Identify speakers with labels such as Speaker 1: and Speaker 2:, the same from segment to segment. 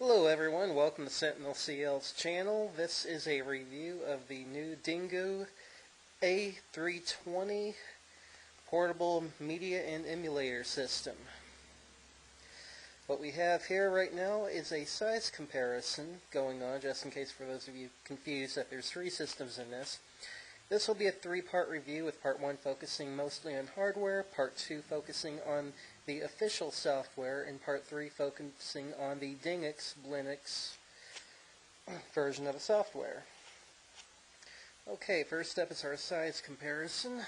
Speaker 1: Hello everyone, welcome to Sentinel CL's channel. This is a review of the new Dingoo a320 portable media and emulator system. What we have here right now is a size comparison going on, just in case for those of you confused that there's three systems in this. This will be a three-part review, with part 1 focusing mostly on hardware, part 2 focusing on the official software, and part 3 focusing on the Dingux Linux version of the software. Okay, first up is our size comparison.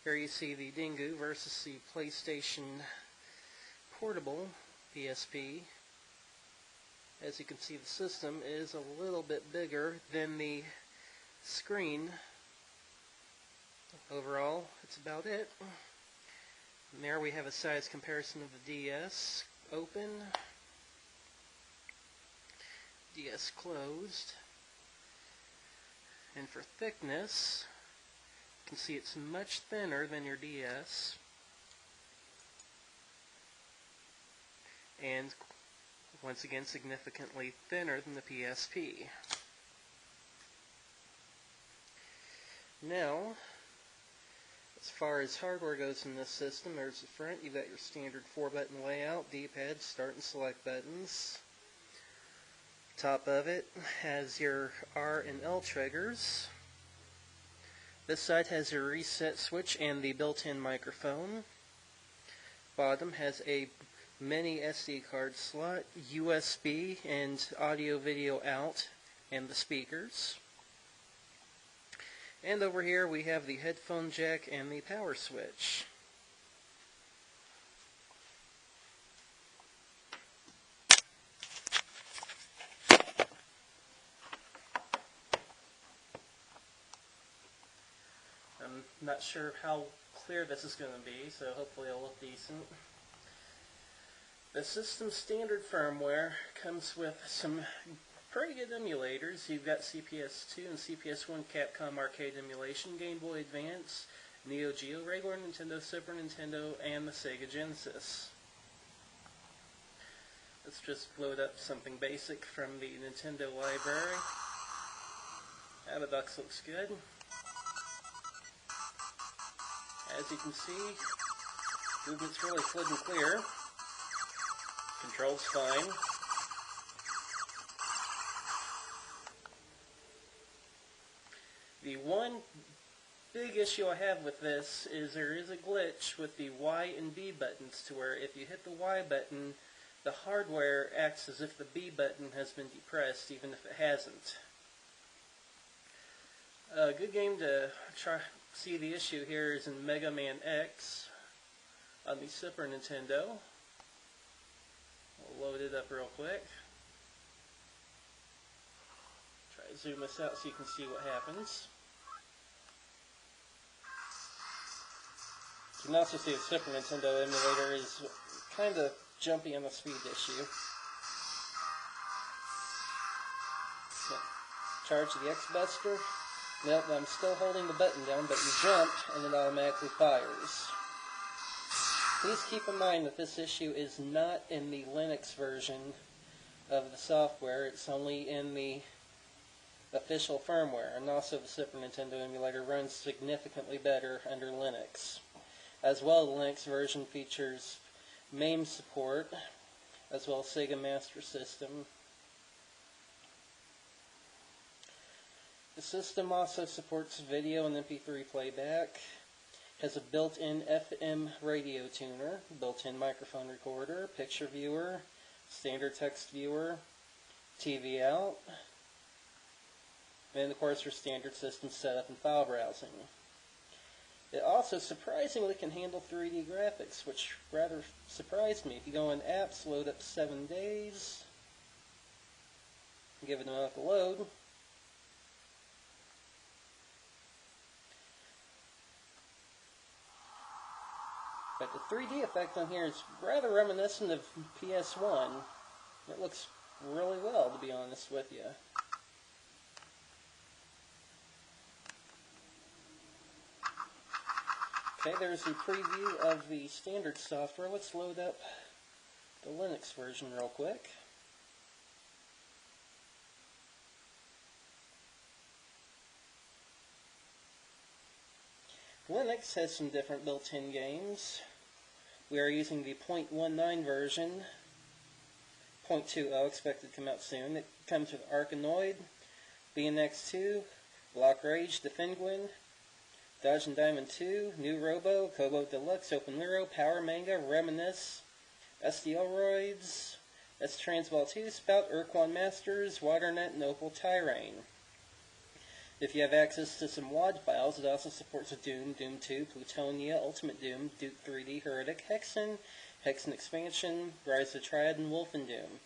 Speaker 1: Here you see the Dingoo versus the PlayStation Portable PSP. As you can see, the system is a little bit bigger than the screen. Overall, that's about it. And there we have a size comparison of the DS open, DS closed, and for thickness, you can see it's much thinner than your DS, and once again significantly thinner than the PSP. Now, as far as hardware goes in this system, there's the front. You've got your standard 4-button layout, D-pad, start and select buttons. Top of it has your R and L triggers. This side has your reset switch and the built-in microphone. Bottom has a mini SD card slot, USB and audio-video out, and the speakers. And over here we have the headphone jack and the power switch. I'm not sure how clear this is going to be, so hopefully it'll look decent. The system standard firmware comes with some pretty good emulators. You've got CPS2 and CPS1 Capcom Arcade Emulation, Game Boy Advance, Neo-Geo, regular Nintendo, Super Nintendo, and the Sega Genesis. Let's just load up something basic from the Nintendo library. The box looks good. As you can see, movement's really fluid and clear. Control's fine. The one big issue I have with this is there is a glitch with the Y and B buttons, to where if you hit the Y button, the hardware acts as if the B button has been depressed, even if it hasn't. A good game to try see the issue here is in Mega Man X on the Super Nintendo. We'll load it up real quick. Try to zoom this out so you can see what happens. You can also see the Super Nintendo emulator is kind of jumpy on the speed issue. So, charge the X-Buster. Nope, I'm still holding the button down, but you jump and it automatically fires. Please keep in mind that this issue is not in the Linux version of the software. It's only in the official firmware, and also the Super Nintendo emulator runs significantly better under Linux. As well, the Linux version features MAME support, as well as Sega Master System. The system also supports video and MP3 playback, has a built-in FM radio tuner, built-in microphone recorder, picture viewer, standard text viewer, TV out, and of course your standard system setup and file browsing. It also surprisingly can handle 3D graphics, which rather surprised me. If you go in apps, load up 7 days, give it a minute to load. But the 3D effect on here is rather reminiscent of PS1. It looks really well, to be honest with you. Okay, there's a preview of the standard software. Let's load up the the Linux version real quick. Linux has some different built-in games. We are using the 0.19 version. 0.20 expected to come out soon. It comes with Arkanoid, BNX2, Block Rage, The Penguin, Dodge and Diamond 2, New Robo, Kobo Deluxe, Open Luro, Power Manga, Reminisce, SDLroids, S-Transball 2, Spout, Urquan Masters, WaterNet, and Opal Tyrann. If you have access to some WAD files, it also supports Doom, Doom 2, Plutonia, Ultimate Doom, Duke 3D, Heretic, Hexen, Hexen Expansion, Rise of the Triad, and Wolfendoom.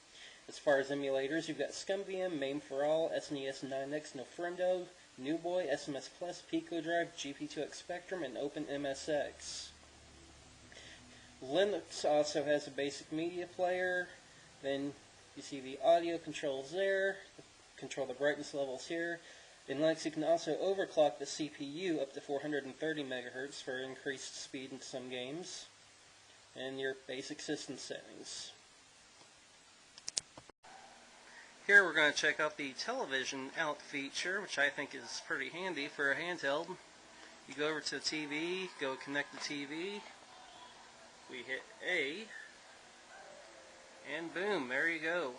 Speaker 1: As far as emulators, you've got Scumbium, MAME for All, SNES 9X, Nofrendo, New Boy, SMS Plus, Pico Drive, GP2X Spectrum, and OpenMSX. Linux also has a basic media player. Then you see the audio controls there, control the brightness levels here. In Linux, you can also overclock the CPU up to 430 MHz for increased speed in some games, and your basic system settings. Here we're going to check out the television out feature, which I think is pretty handy for a handheld. You go over to the TV, go connect the TV, we hit A, and boom, there you go.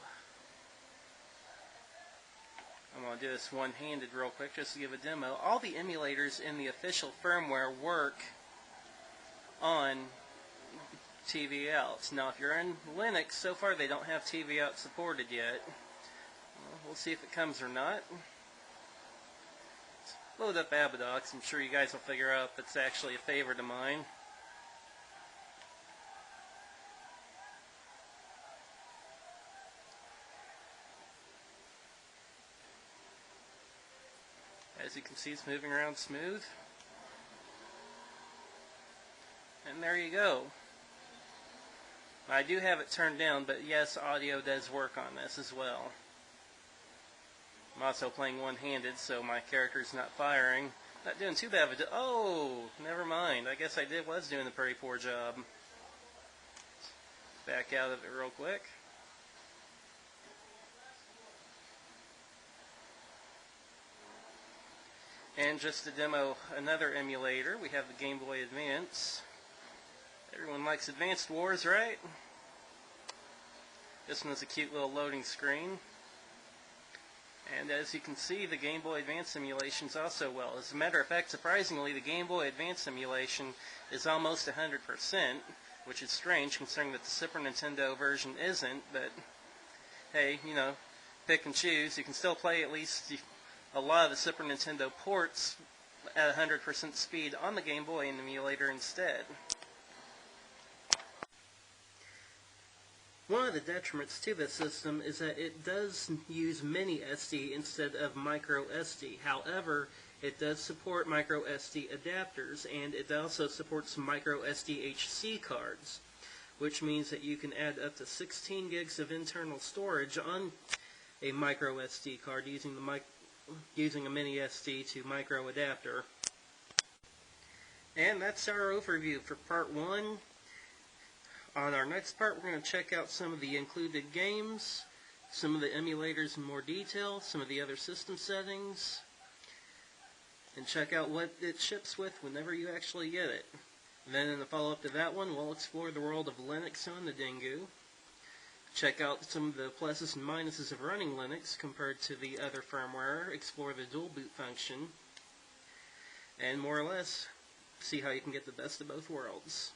Speaker 1: I'm going to do this one-handed real quick just to give a demo. All the emulators in the official firmware work on TV outs. Now if you're in Linux, so far they don't have TV out supported yet. We'll see if it comes or not. Load up Abadox. I'm sure you guys will figure out if it's actually a favorite of mine. As you can see, it's moving around smooth. And there you go. I do have it turned down, but yes, audio does work on this as well. I'm also playing one-handed, so my character's not firing. Not doing too bad of a oh, never mind. I guess I was doing a pretty poor job. Back out of it real quick. And just to demo another emulator, we have the Game Boy Advance. Everyone likes Advanced Wars, right? This one's a cute little loading screen. And as you can see, the Game Boy Advance simulation's also well. As a matter of fact, surprisingly, the Game Boy Advance simulation is almost 100%, which is strange considering that the Super Nintendo version isn't, but hey, you know, pick and choose. You can still play at least a lot of the Super Nintendo ports at 100% speed on the Game Boy emulator instead. One of the detriments to this system is that it does use mini SD instead of micro SD. However, it does support micro SD adapters, and it also supports micro SDHC cards, which means that you can add up to 16 gigs of internal storage on a micro SD card using a mini SD to micro adapter. And that's our overview for part 1. On our next part, we're going to check out some of the included games, some of the emulators in more detail, some of the other system settings, and check out what it ships with whenever you actually get it. And then in the follow-up to that one, we'll explore the world of Linux on the Dingoo, check out some of the pluses and minuses of running Linux compared to the other firmware, explore the dual boot function, and more or less, see how you can get the best of both worlds.